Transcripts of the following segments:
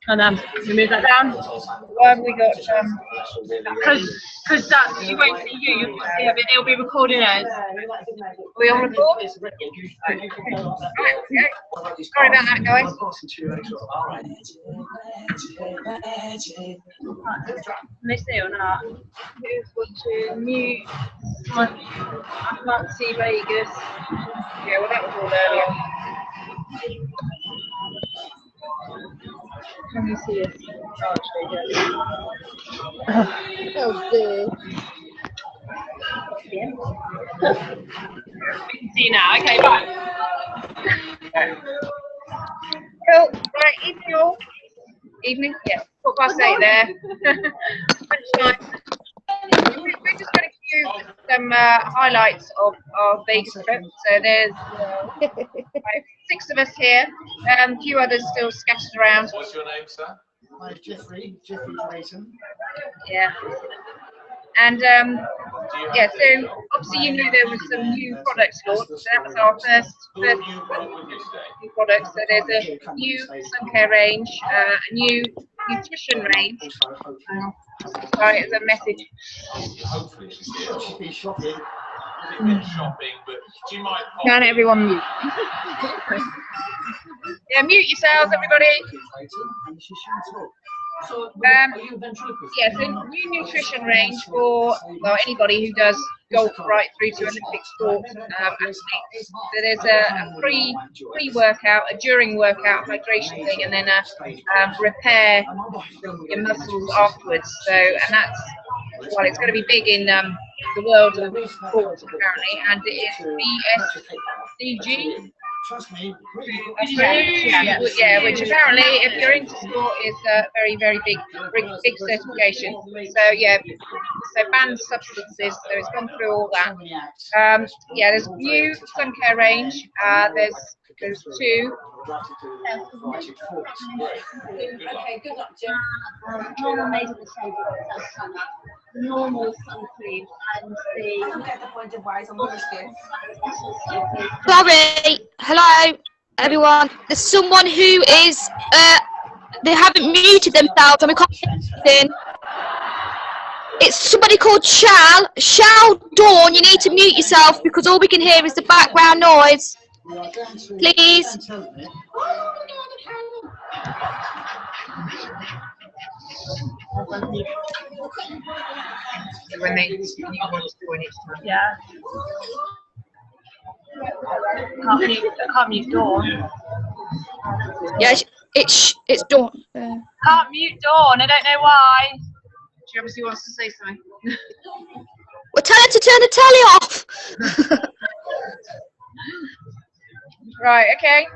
And we move that down. Why have we got Because that you won't see you. You'll just see it. It'll be recording us. we on record? Right, okay. Sorry about that, guys. Miss it or not? Who's watching mute? I can't see Vegas. Yeah, well that was all earlier. Can you see us? Oh, actually, yeah. Oh dear. We can see now. Okay, right. Cool. Right, evening all. Evening? Yeah. 8:15 there. Lunchtime. We're just going to give you some highlights of our Vegas trip. So there's 6 of us here, a few others still scattered around. What's your name, sir? Hi, Jeffrey Mason. Yeah. And yeah, so obviously you knew there was some new products launched. So that was our first Who have you got with you today? new products. So there's a new sun care range, a new nutrition range. Sorry, it's a message. Hopefully she's here. She's been shopping. She's been shopping, but do you mind? Can everyone mute? Yeah, mute yourselves, everybody. And she shouldn't talk. So, Yeah, are you a ventriloquist? so new nutrition range for anybody who does golf right through to Olympic sport athletes. So there's a pre-workout, a during workout hydration thing, and then a repair your muscles afterwards. So, and that's, well, it's going to be big in the world of sports apparently, and it is BSCG. Trust me. Yeah, which apparently, if you're into sport, is a very, very big certification. So yeah, so banned substances. So it's gone through all that. Yeah, there's new sun care range. There's 2. Okay, good luck, Jim. Normal made of the shade normal sun cream and the. I don't get the point of why I'm Sorry, hello everyone. There's someone who is they haven't muted themselves and we can't hear anything. It's somebody called Shal Dawn. You need to mute yourself because all we can hear is the background noise. Please. When they want to do it. Yeah. Can't mute Dawn. Yeah, it's Dawn. Can't mute Dawn. I don't know why. She obviously wants to say something. Well, tell her to turn the telly off. Right. Okay.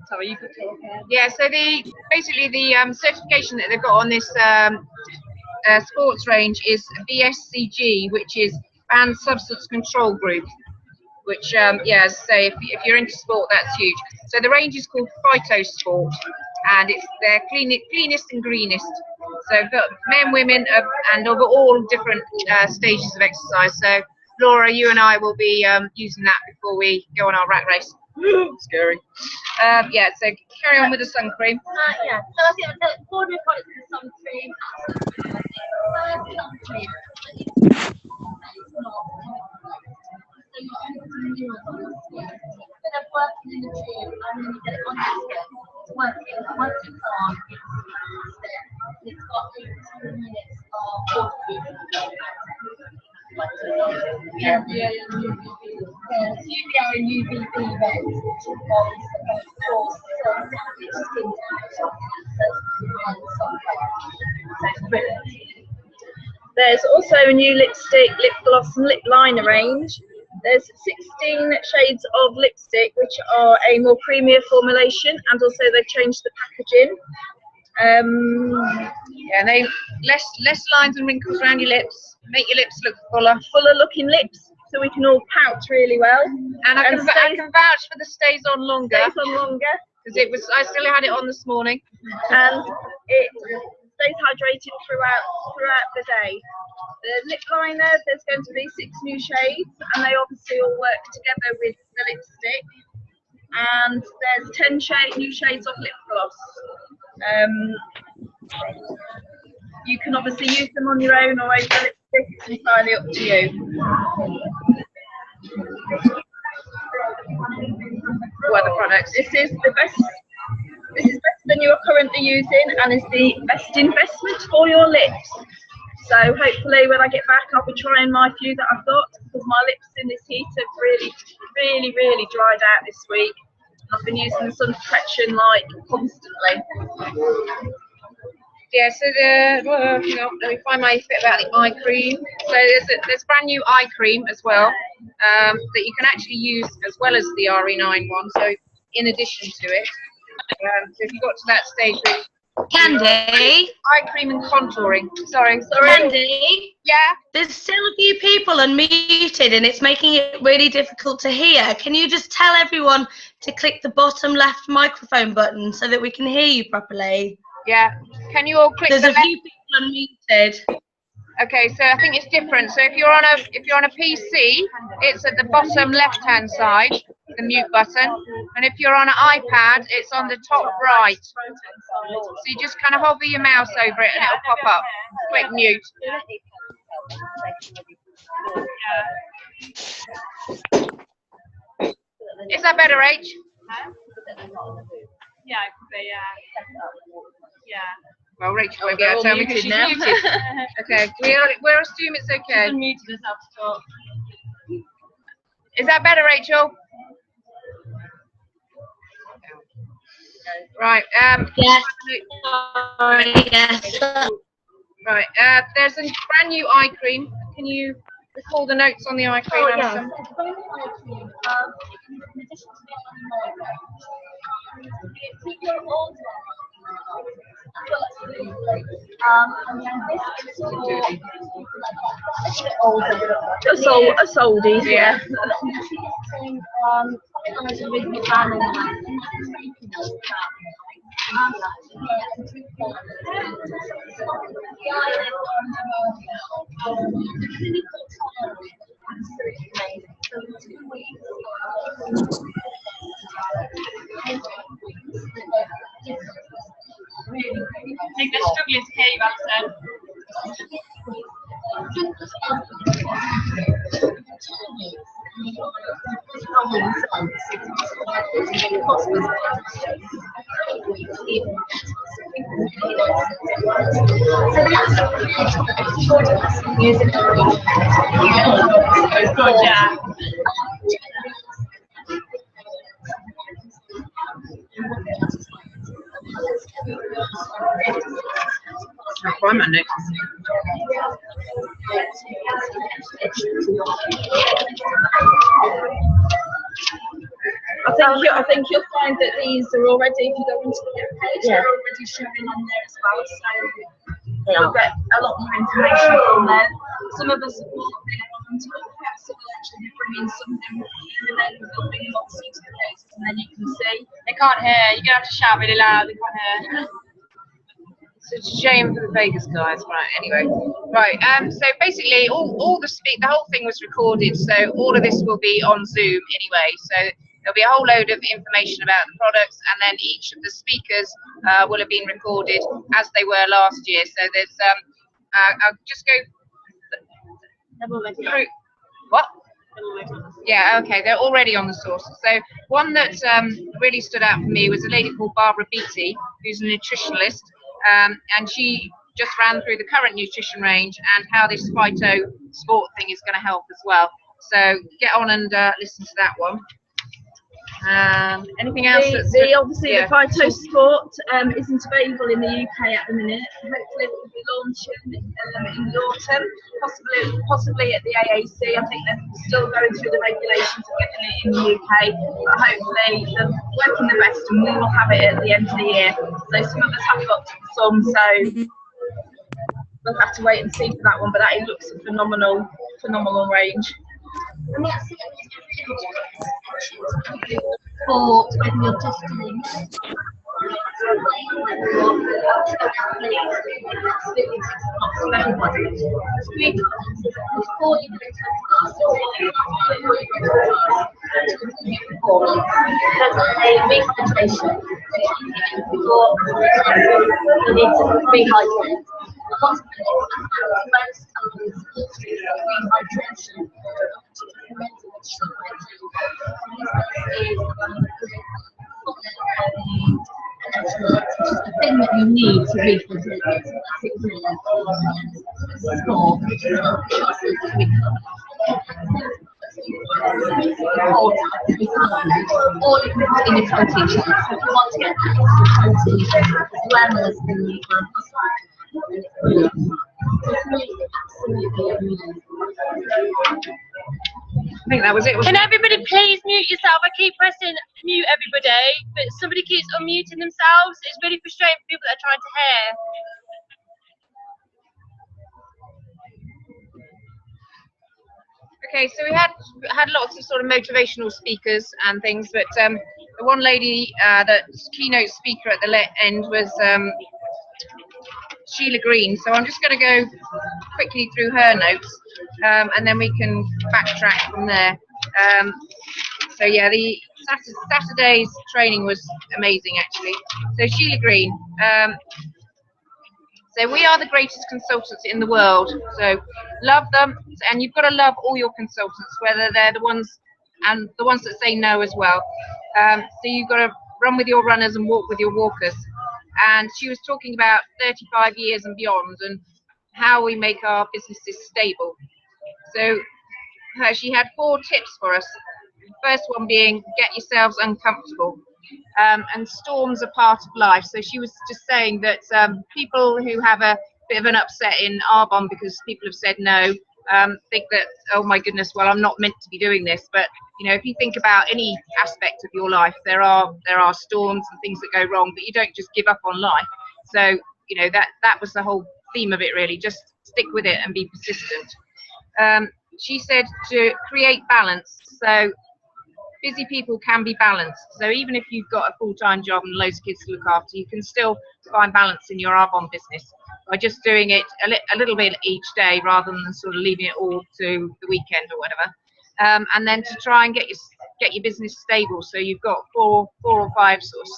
Sorry, you could talk. Yeah. So basically the certification that they've got on this sports range is BSCG, which is Banned Substance Control Group. Which yeah, as I say, if you're into sport, that's huge. So the range is called Phyto Sport, and it's their cleanest and greenest. So we've got men, women, and of all different stages of exercise. So Laura, you and I will be using that before we go on our rat race. Scary. Yeah, so carry on with the sun cream. Yeah, so I think the ordinary products is sun cream. Sun cream. It's not. Instead of working in the gym, and then you get it on your skin. It's working. Once it's on, it's got 18 minutes of water. Yeah, UVA and UVB rays, which involves cause sun damage, skin damage, and sun. There's also a new lipstick, lip gloss and lip liner range. There's 16 shades of lipstick which are a more creamier formulation, and also they've changed the packaging. Yeah, and they less lines and wrinkles around your lips, make your lips look Fuller looking lips, so we can all pout really well. And I can vouch for the stays on longer. Stays on longer. Because I still had it on this morning. And it stays hydrated throughout the day. The lip liner, there's going to be 6 new shades, and they obviously all work together with the lipstick. and there's 10 new shades of lip gloss. You can obviously use them on your own or over lipstick. It's entirely up to you. What are the products? This is better than you are currently using and is the best investment for your lips. So hopefully when I get back I'll be trying my few that I've got, because my lips in this heat have really dried out this week. I've been using the sun protection like constantly. Yeah, so hang on, let me find my bit about the eye cream. So there's brand new eye cream as well, that you can actually use as well as the RE9 one. So in addition to it, so if you got to that stage with Candy, eye cream and contouring. Sorry. Candy, Yeah. there's still a few people unmuted and it's making it really difficult to hear. Can you just tell everyone to click the bottom left microphone button so that we can hear you properly? Yeah. Can you all click There's the a few people unmuted. Okay, so I think it's different. So if you're on a PC, it's at the bottom left-hand side, the mute button, and if you're on an iPad, it's on the top right. So you just kind of hover your mouse over it, and it'll pop up. Click mute. Is that better, H? Yeah, yeah. Well, Rachel won't be able to tell me because she's now. muted. Okay, we'll assume it's okay. Unmuted herself to talk. Is that better, Rachel? Right. Yes. Sorry, yes. Right. There's a brand new eye cream. Can you recall the notes on the eye cream, Alison? It's very eye cream. In addition to the keep your old and then this is for Us oldies, yeah. I think they're struggling to hear you, Alison. Good, yeah. I'll find my notes. I think you'll find that these are already, if you go into the page, they're already showing on there as well. So you'll get a lot more information from there. Some of us will bring it on to perhaps we'll actually bring in something and then we'll bring lots into the pages and then you can see. They can't hear. You're going to have to shout really loud. They can't hear. So it's a shame for the Vegas guys, right? Anyway, right. So basically, all the whole thing was recorded. So all of this will be on Zoom anyway. So there'll be a whole load of information about the products, and then each of the speakers will have been recorded as they were last year. So there's I'll just go through what. Yeah, okay, they're already on the source. So one that really stood out for me was a lady called Barbara Beatty, who's a nutritionalist. And she just ran through the current nutrition range and how this Phyto Sport thing is going to help as well. So get on and listen to that one. Anything else? Obviously, the Phyto Sport isn't available in the UK at the minute. Hopefully, it will be launching in the autumn, possibly at the AAC. I think they're still going through the regulations of getting it in the UK. But hopefully, they're working the best, and we will have it at the end of the year. So some of us have got some, so we'll have to wait and see for that one. But that looks a phenomenal range. for when you're testing. to continue performance. There's a rehydration. Before you need to rehydrate. Most rehydration the thing that you need to rehydrate or you can put in your protein shakes. So if you want to get that protein as well as the I think that was it. Can everybody please mute yourself? I keep pressing mute everybody, but somebody keeps unmuting themselves. It's really frustrating for people that are trying to hear. Okay, so we had lots of sort of motivational speakers and things, but the one lady, the keynote speaker at the end was Sheila Green. So I'm just going to go quickly through her notes, and then we can backtrack from there. So yeah, the Saturday's training was amazing, actually. So Sheila Green. So we are the greatest consultants in the world. So love them, and you've got to love all your consultants, whether they're the ones and the ones that say no as well. So you've got to run with your runners and walk with your walkers. And she was talking about 35 years and beyond and how we make our businesses stable. So she had 4 tips for us. The first one being get yourselves uncomfortable. And storms are part of life. So she was just saying that people who have a bit of an upset in Arbonne because people have said no, think that, oh my goodness, well, I'm not meant to be doing this. But you know, if you think about any aspect of your life, there are storms and things that go wrong, but you don't just give up on life. So you know, that was the whole theme of it, really. Just stick with it and be persistent. She said to create balance. So busy people can be balanced. So even if you've got a full-time job and loads of kids to look after, you can still find balance in your Arbonne business by just doing it a little bit each day rather than sort of leaving it all to the weekend or whatever. And then to try and get your business stable. So you've got four or five sort of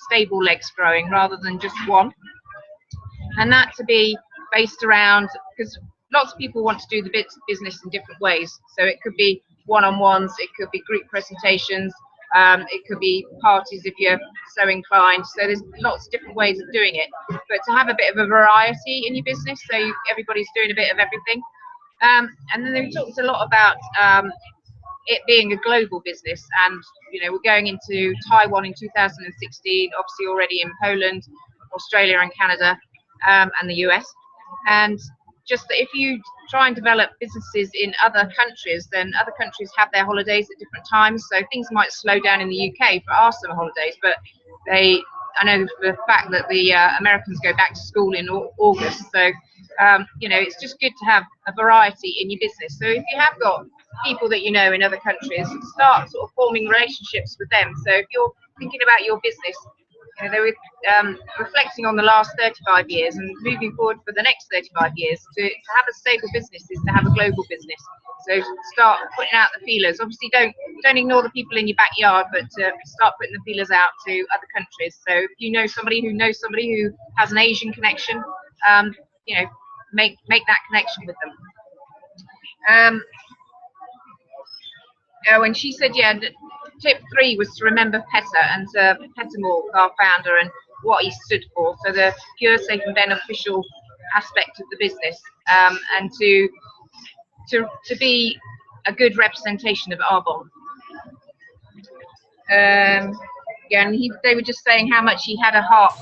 stable legs growing rather than just one. And that to be based around, because lots of people want to do the business in different ways. So it could be one-on-ones, it could be group presentations, it could be parties if you're so inclined. So there's lots of different ways of doing it. But to have a bit of a variety in your business, so everybody's doing a bit of everything. And then we talked a lot about it being a global business, and you know, we're going into Taiwan in 2016, obviously already in Poland, Australia and Canada, and the US. And just that if you try and develop businesses in other countries, then other countries have their holidays at different times. So things might slow down in the UK for our summer holidays, but I know for the fact that the Americans go back to school in August. So, you know, it's just good to have a variety in your business. So if you have got people that you know in other countries, start sort of forming relationships with them. So if you're thinking about your business, you know, they were reflecting on the last 35 years and moving forward for the next 35 years. To have a stable business is to have a global business. So start putting out the feelers. Obviously, don't ignore the people in your backyard, but start putting the feelers out to other countries. So if you know somebody who has an Asian connection, you know, make that connection with them. When she said, yeah. Tip 3 was to remember Petter and Petter Mork, our founder, and what he stood for. So the pure, safe and beneficial aspect of the business, and to be a good representation of Arbonne. Yeah, and they were just saying how much he had a heart,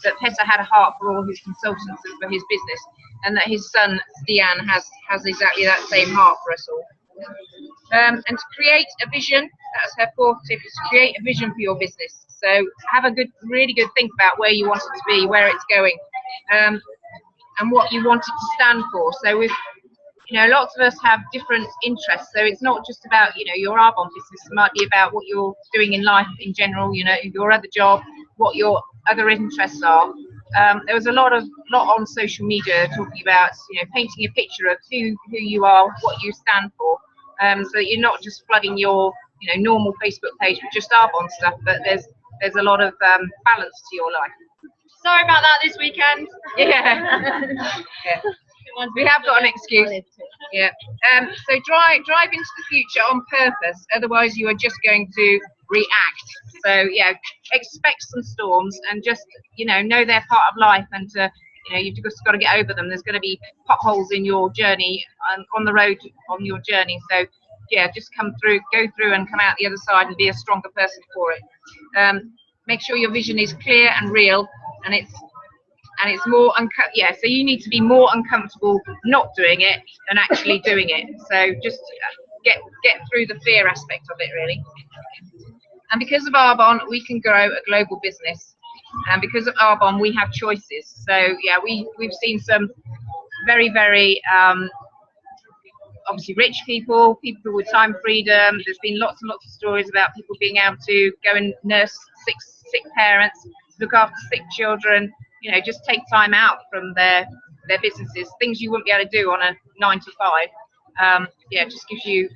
that Petter had a heart for all his consultants and for his business, and that his son Stian has exactly that same heart for us all. And to create a vision, that's her 4th tip, is to create a vision for your business. So have a really good think about where you want it to be, where it's going, and what you want it to stand for. So with, you know, lots of us have different interests. So it's not just about, you know, your Arbonne business. It might be about what you're doing in life in general, you know, your other job, what your other interests are. There was a lot on social media talking about, you know, painting a picture of who you are, what you stand for, so that you're not just flooding your you know, normal Facebook page with just Arbonne stuff, but there's a lot of balance to your life. Sorry about that this weekend. Yeah. Yeah. We have got an excuse. Yeah. So drive into the future on purpose. Otherwise, you are just going to react. So yeah, expect some storms and just, you know they're part of life, and you know, you've just got to get over them. There's going to be potholes in your journey, on the road on your journey. So yeah, just go through and come out the other side and be a stronger person for it. Make sure your vision is clear and real, and it's more so you need to be more uncomfortable not doing it than actually doing it. So just get through the fear aspect of it, really. And because of Arbonne, we can grow a global business, and because of Arbonne, we have choices. So yeah, we've seen some very, very obviously rich people with time freedom. There's been lots and lots of stories about people being able to go and nurse sick parents, look after sick children, you know, just take time out from their businesses, things you wouldn't be able to do on a 9 to 5. Yeah, just gives you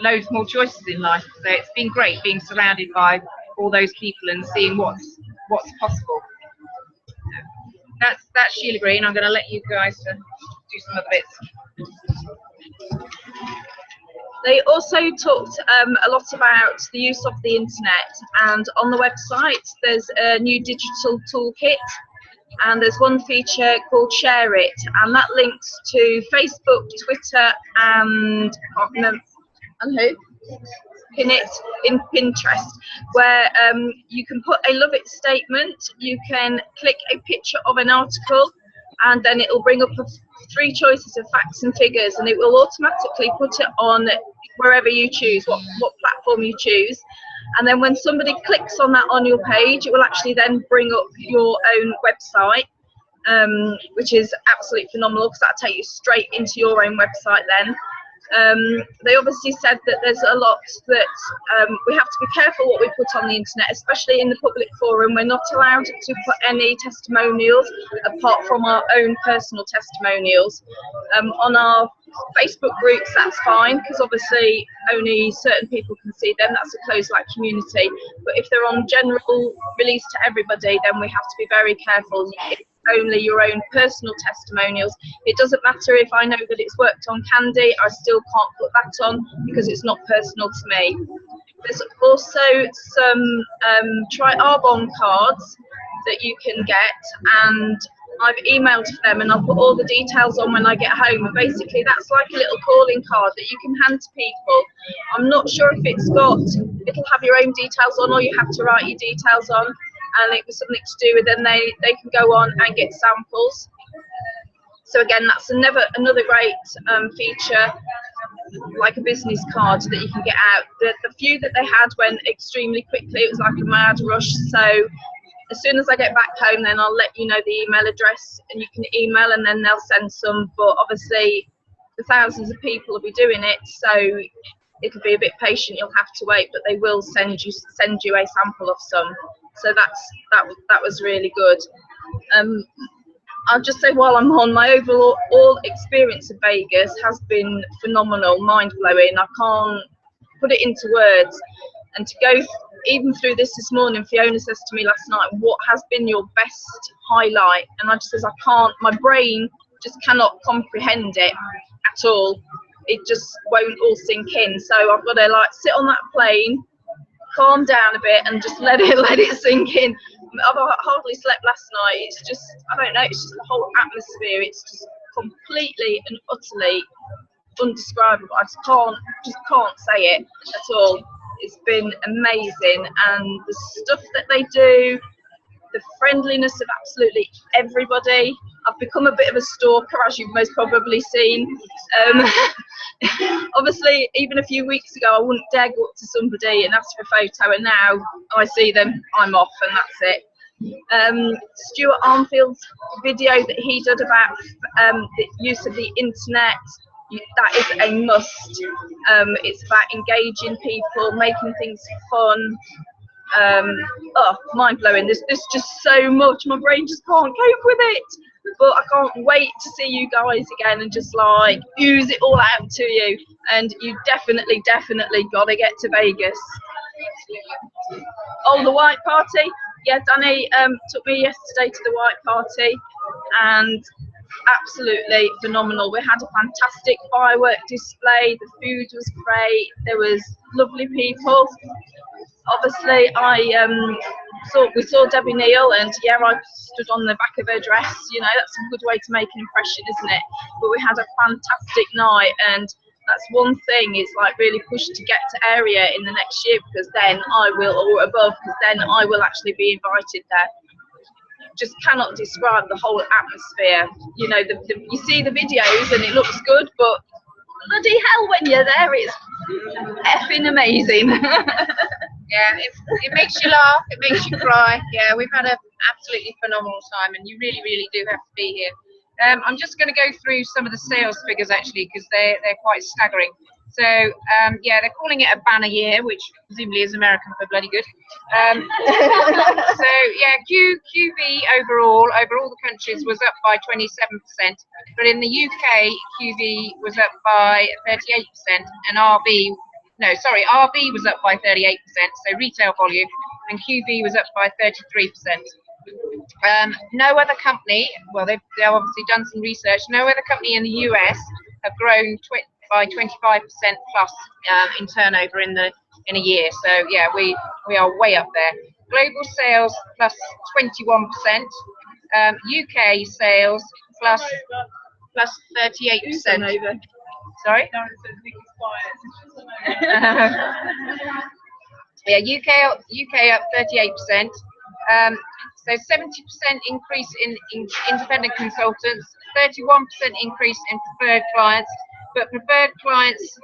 loads more choices in life. So it's been great being surrounded by all those people and seeing what's possible. That's Sheila Green. I'm going to let you guys do some other bits. They also talked a lot about the use of the internet, and on the website there's a new digital toolkit, and there's one feature called Share It, and that links to Facebook, Twitter, and who? In Pinterest, where you can put a love it statement, you can click a picture of an article, and then it will bring up 3 choices of facts and figures, and it will automatically put it on wherever you choose, what platform you choose. And then when somebody clicks on that on your page, it will actually then bring up your own website, which is absolutely phenomenal, because that'll take you straight into your own website then. They obviously said that there's a lot that we have to be careful what we put on the internet, especially in the public forum. We're not allowed to put any testimonials apart from our own personal testimonials. On our Facebook groups, that's fine, because obviously only certain people can see them. That's a closed like community. But if they're on general release to everybody, then we have to be very careful. Only your own personal testimonials. It doesn't matter if I know that it's worked on Candy, I still can't put that on because it's not personal to me. There's also some Try Arbonne cards that you can get, and I've emailed them and I'll put all the details on when I get home. And basically that's like a little calling card that you can hand to people. I'm not sure if it'll have your own details on, or you have to write your details on. And it was something to do with, then they can go on and get samples. So again, that's another great feature, like a business card that you can get out. The few that they had went extremely quickly. It was like a mad rush. So as soon as I get back home, then I'll let you know the email address, and you can email, and then they'll send some. But obviously the thousands of people will be doing it, so it'll be a bit patient. You'll have to wait, but they will send you a sample of some. So that was really good. I'll just say while I'm on, my overall experience of Vegas has been phenomenal, mind-blowing. I can't put it into words. And to go even through this morning, Fiona says to me last night, what has been your best highlight? And I just says, I can't, my brain just cannot comprehend it at all. It just won't all sink in. So I've got to like sit on that plane, calm down a bit, and just let it sink in. I've hardly slept last night. It's just, I don't know, it's just the whole atmosphere. It's just completely and utterly undescribable. I just can't say it at all. It's been amazing, and the stuff that they do, the friendliness of absolutely everybody. I've become a bit of a stalker, as you've most probably seen. Obviously, even a few weeks ago, I wouldn't dare go up to somebody and ask for a photo, and now I see them, I'm off, and that's it. Stuart Armfield's video that he did about the use of the internet, that is a must. It's about engaging people, making things fun. Mind blowing. There's just so much. My brain just can't cope with it. but I can't wait to see you guys again and just like ooze it all out to you. And you definitely got to get to Vegas. Oh, the white party. Yeah, Danny took me yesterday to the white party, and absolutely phenomenal. We had a fantastic firework display. The food was great. There was lovely people. Obviously, we saw Debbie Neal, and yeah, I stood on the back of her dress. You know, that's a good way to make an impression, isn't it? But we had a fantastic night, and that's one thing is like really push to get to area in the next year, because then I will, or above, because then I will actually be invited there. Just cannot describe the whole atmosphere. You know, you see the videos and it looks good, but bloody hell, when you're there, it's effing amazing. Yeah, it makes you laugh, it makes you cry. Yeah, we've had an absolutely phenomenal time, and you really, really do have to be here. I'm just going to go through some of the sales figures actually, because they're quite staggering. So yeah, they're calling it a banner year, which presumably is American for bloody good. So yeah, QV overall over all the countries was up by 27%, but in the UK QV was up by 38%, and RV was up by 38%. So retail volume, and QV was up by 33%. No other company, well, they've obviously done some research. No other company in the US have grown by 25% plus in turnover in a year. So yeah, we are way up there. Global sales plus 21%. UK sales plus 38%. Sorry. Yeah, UK up 38%. So 70% increase in independent consultants, 31% increase in preferred clients, but preferred clients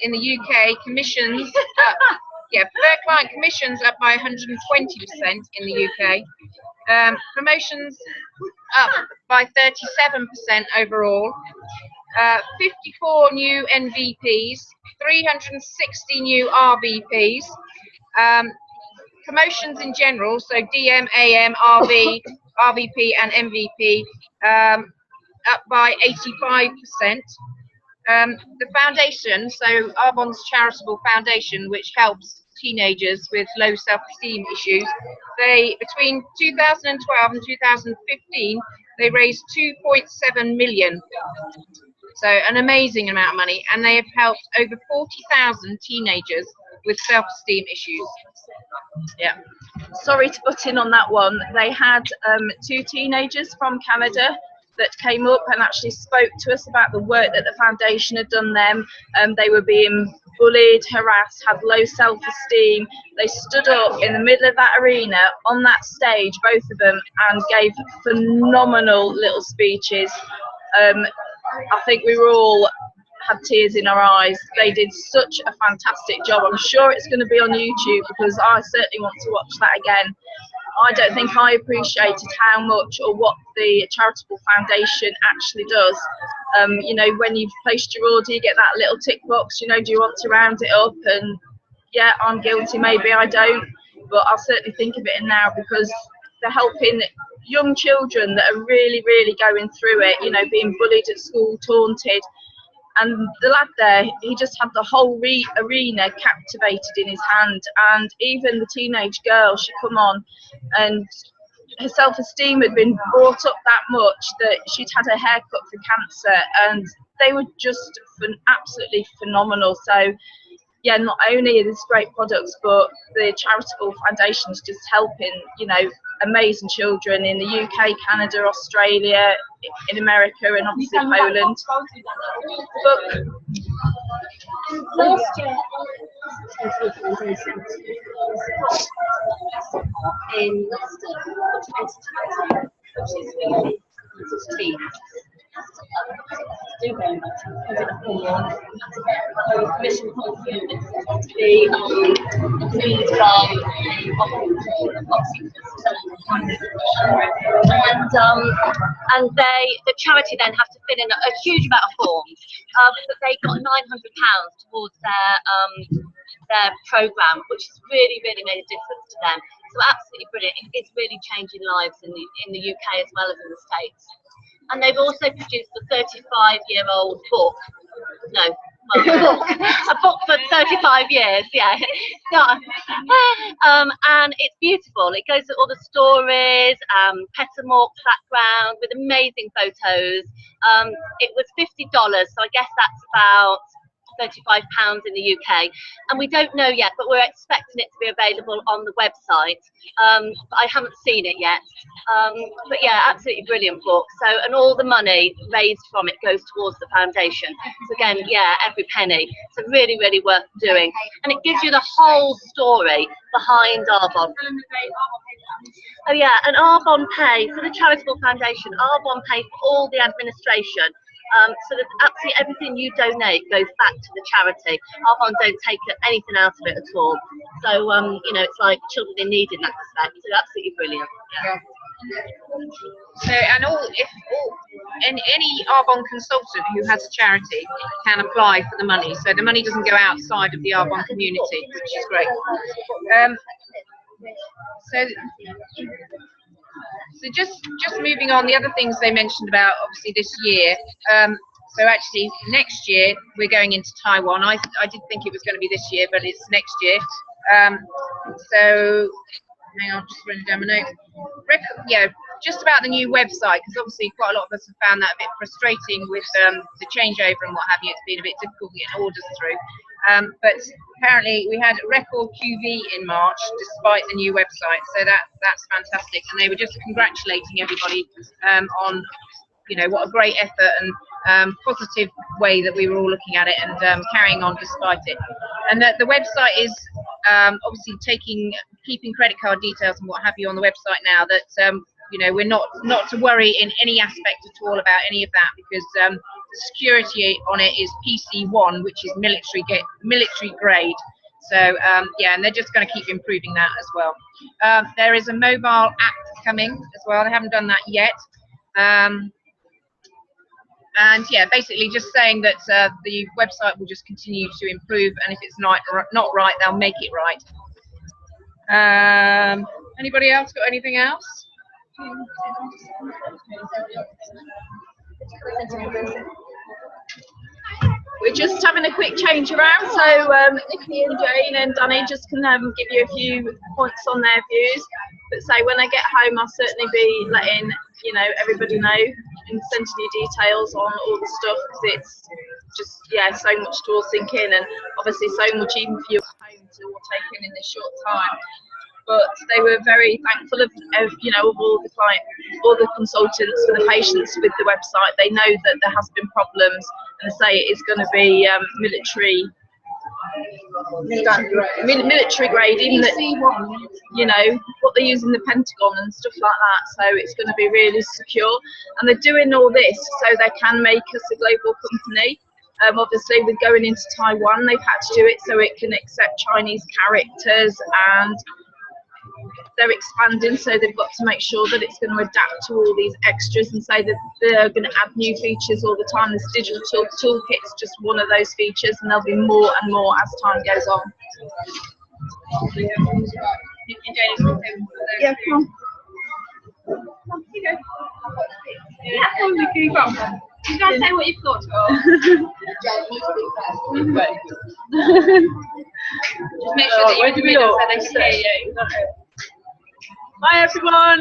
in the UK commissions up, preferred client commissions up by 120% in the UK. Promotions up by 37% overall. 54 new NVPs, 360 new RVPs. Promotions in general, so DM, AM, RV, RVP and MVP, up by 85%. The foundation, so Arbonne's charitable foundation, which helps teenagers with low self-esteem issues, they, between 2012 and 2015, they raised 2.7 million. So an amazing amount of money, and they have helped over 40,000 teenagers with self-esteem issues. Yeah. Sorry to butt in on that one. They had 2 teenagers from Canada that came up and actually spoke to us about the work that the foundation had done them. They were being bullied, harassed, had low self-esteem. They stood up in the middle of that arena on that stage, both of them, and gave phenomenal little speeches. I think we were all had tears in our eyes. They did such a fantastic job. I'm sure it's going to be on YouTube, because I certainly want to watch that again. I don't think I appreciated how much or what the charitable foundation actually does. You know, when you've placed your order, you get that little tick box, you know, do you want to round it up? And yeah, I'm guilty, maybe I don't, but I'll certainly think of it now, because they're helping young children that are really, really going through it, you know, being bullied at school, taunted. And the lad there, he just had the whole arena captivated in his hand. And even the teenage girl, she come on, and her self-esteem had been brought up that much that she'd had her hair cut for cancer, and they were just absolutely phenomenal. So yeah, not only are these great products, but the charitable foundation is just helping, you know, amazing children in the UK, Canada, Australia, in America, and obviously Poland. But last year, in Leicester, which is really team. Do very much mission fulfillment to be pleased by and the charity then have to fill in a huge amount of forms, but they got £900 towards their program, which has really, really made a difference to them. So absolutely brilliant. It's really changing lives in the UK as well as in the States. And they've also produced a 35-year-old book. No, well, a book for 35 years, yeah. And it's beautiful. It goes through all the stories, Petter Mork's background with amazing photos. It was $50, so I guess that's about £35 in the UK, and we don't know yet, but we're expecting it to be available on the website. But I haven't seen it yet. But yeah, absolutely brilliant book. So, and all the money raised from it goes towards the foundation. So again, yeah, every penny. So really, really worth doing, and it gives you the whole story behind Arbonne. Oh yeah, and Arbonne pay for the charitable foundation. Arbonne pay for all the administration. So that absolutely everything you donate goes back to the charity. Arbonne don't take anything out of it at all. So you know, it's like children in need in that respect. So absolutely brilliant. Yeah. So, and any Arbonne consultant who has a charity can apply for the money. So the money doesn't go outside of the Arbonne community, which is great. So just moving on, the other things they mentioned about obviously this year. So actually next year we're going into Taiwan. I did think it was going to be this year, but it's next year. So hang on, just running down my notes. Yeah, just about the new website, because obviously quite a lot of us have found that a bit frustrating with the changeover and what have you. It's been a bit difficult getting orders through. But apparently we had record QV in March despite the new website, so that's fantastic. And they were just congratulating everybody on, you know, what a great effort and positive way that we were all looking at it and carrying on despite it. And that the website is obviously keeping credit card details and what have you on the website now. That you know, we're not to worry in any aspect at all about any of that, because the security on it is PC1, which is military grade. So yeah, and they're just going to keep improving that as well. There is a mobile app coming as well. They haven't done that yet. And yeah, basically just saying that the website will just continue to improve, and if it's not right, they'll make it right. Anybody else got anything else? We're just having a quick change around, so Nikki and Jane and Danny just can give you a few points on their views. But say when I get home, I'll certainly be letting everybody know and sending you details on all the stuff, because it's just so much to all sink in, and obviously so much even for you at home to all take in this short time. But they were very thankful of all the consultants and the patients with the website. They know that there has been problems, and they say it is going to be military grade, even that what they use in the Pentagon and stuff like that. So it's going to be really secure, and they're doing all this so they can make us a global company. Obviously, with going into Taiwan, they've had to do it so it can accept Chinese characters, and they're expanding, so they've got to make sure that it's going to adapt to all these extras, and say that they're going to add new features all the time. This digital toolkit's just one of those features, and there'll be more and more as time goes on. Yeah, come on. Yeah, you guys say what you've thought of. Just make sure that you're doing it so they can hear you. Hi everyone.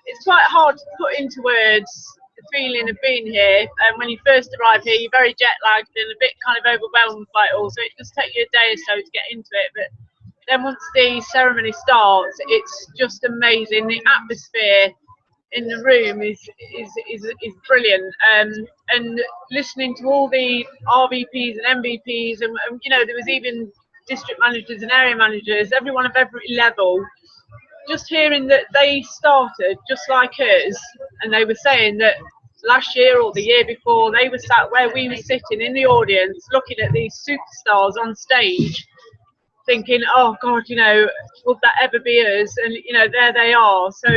It's quite hard to put into words the feeling of being here. And when you first arrive here, you're very jet lagged and a bit kind of overwhelmed by it all. So it does take you a day or so to get into it. But then once the ceremony starts, it's just amazing. The atmosphere in the room is brilliant, and listening to all the RVPs and MVPs, and there was even district managers and area managers, everyone of every level, just hearing that they started just like us, and they were saying that last year or the year before they were sat where we were sitting in the audience looking at these superstars on stage, thinking, oh God, would that ever be us? And there they are. So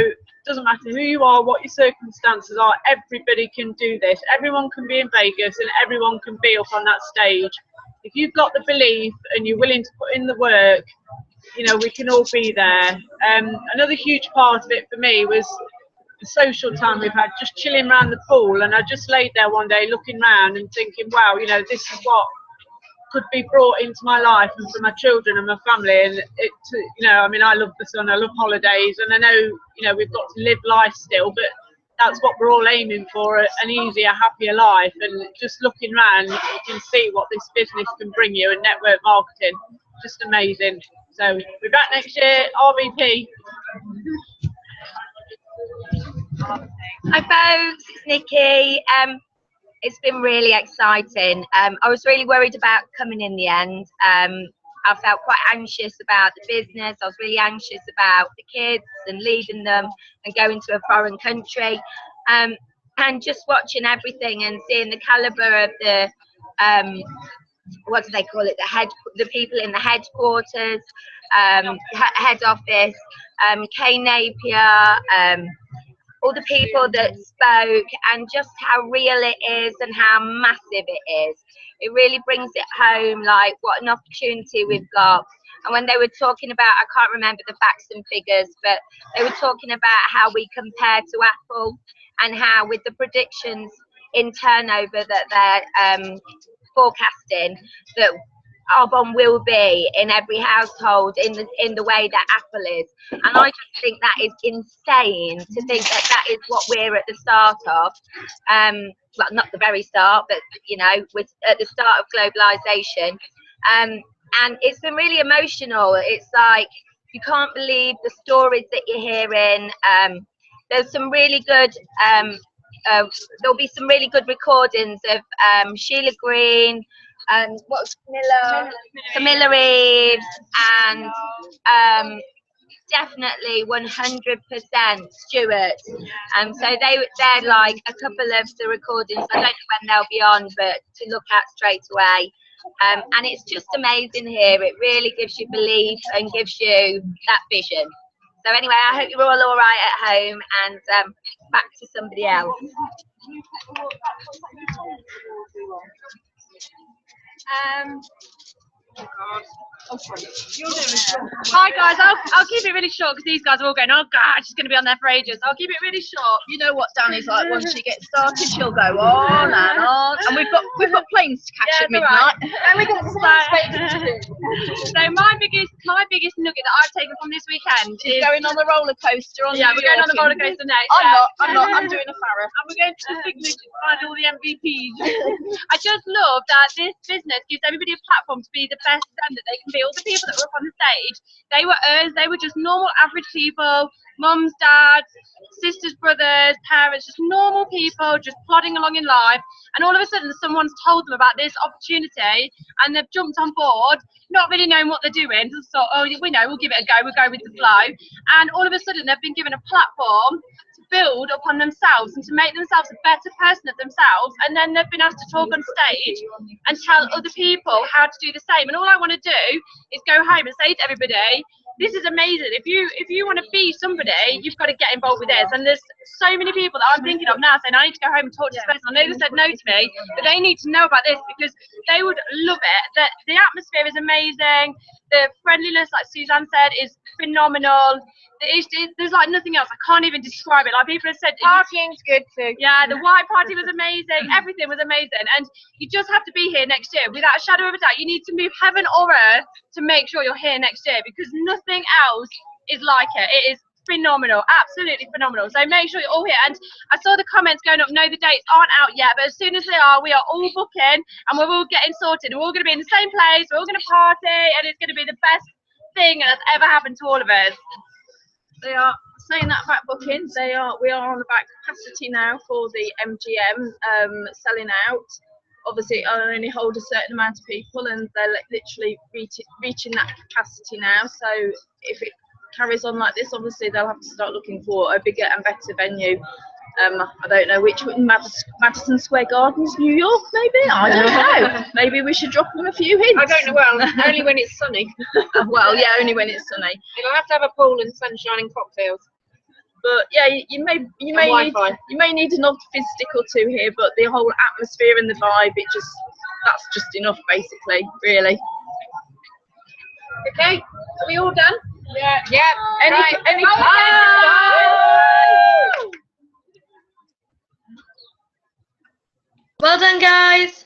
doesn't matter who you are, what your circumstances are, everybody can do this. Everyone can be in Vegas and everyone can be up on that stage. If you've got the belief and you're willing to put in the work, you know, we can all be there. Another huge part of it for me was the social time we've had, just chilling around the pool. And I just laid there one day looking around and thinking, wow, you know, this is what could be brought into my life and for my children and my family. And it, you know, I mean, I love the sun, I love holidays, and I know, you know, we've got to live life still, but that's what we're all aiming for, an easier, happier life. And just looking around, you can see what this business can bring you, and network marketing, just amazing. So we're back next year, RVP. Hi folks, it's Nikki. It's been really exciting. I was really worried about coming in the end. I felt quite anxious about the business. I was really anxious about the kids and leaving them and going to a foreign country. And just watching everything and seeing the caliber of the what do they call it? The people in the headquarters, head office, Kay Napier, all the people that spoke, and just how real it is and how massive it is. It really brings it home, like what an opportunity we've got. And when they were talking about, I can't remember the facts and figures, but they were talking about how we compare to Apple and how with the predictions in turnover that they're forecasting, that Arbonne will be in every household in the way that Apple is. And I just think that is insane to think that that is what we're at the start of. Well, not the very start, but you know, with at the start of globalization. And it's been really emotional. It's like you can't believe the stories that you're hearing. There's some really good there'll be some really good recordings of Sheila Green and what's Camilla Reeves, and definitely 100% Stuart. So they're like a couple of the recordings. I don't know when they'll be on, but to look at straight away. And it's just amazing here. It really gives you belief and gives you that vision. So anyway, I hope you're all right at home, and back to somebody else. Hi guys, I'll keep it really short because these guys are all going, oh god, she's going to be on there for ages. I'll keep it really short. You know what Danny's like, once she gets started, she'll go on and on. And we've got planes to catch at midnight. And we got so my biggest nugget that I've taken from this weekend is going on the roller coaster. We're going on the roller coaster next. I'm not. I'm doing a Farrah. And we're going to the Fig to find all the MVPs. I just love that this business gives everybody a platform to be the best them that they can be. All the people that were up on the stage, they were us. They were just normal, average people, mums, dads, sisters, brothers, parents, just normal people, just plodding along in life. And all of a sudden, someone's told them about this opportunity, and they've jumped on board, not really knowing what they're doing. Just thought, oh, we know, we'll give it a go. We'll go with the flow. And all of a sudden, they've been given a platform to build upon themselves and to make themselves a better person of themselves. And then they've been asked to talk on stage and tell other people how to do the same. And all I want to do is go home and say to everybody, this is amazing. If you want to be somebody, you've got to get involved with this. And there's so many people that I'm thinking of now saying, I need to go home and talk to this person. I know they said no to me, but they need to know about this because they would love it. That the atmosphere is amazing. The friendliness, like Suzanne said, is phenomenal. There's like nothing else. I can't even describe it. Like people have said, partying's good too. Yeah, the white party was amazing. Everything was amazing. And you just have to be here next year without a shadow of a doubt. You need to move heaven or earth to make sure you're here next year because nothing else is like it. It is phenomenal, absolutely phenomenal. So make sure you're all here. And I saw the comments going up, no, the dates aren't out yet, but as soon as they are, we are all booking and we're all getting sorted. We're all going to be in the same place. We're all going to party, and it's going to be the best thing that's ever happened to all of us. They are saying that about bookings. We are on about capacity now for the MGM selling out. Obviously, I only hold a certain amount of people, and they're literally reaching that capacity now. So if it carries on like this, obviously they'll have to start looking for a bigger and better venue. I don't know which one, Madison Square Gardens, New York, maybe? I don't know. Maybe we should drop them a few hints. I don't know, well, only when it's sunny. Well, yeah, only when it's sunny. It'll have to have a pool and sunshine and cocktails. But yeah, you may need an stick or two here, but the whole atmosphere and the vibe, that's just enough basically, really. Okay, are we all done? Yeah. Yeah. Any Well done, guys.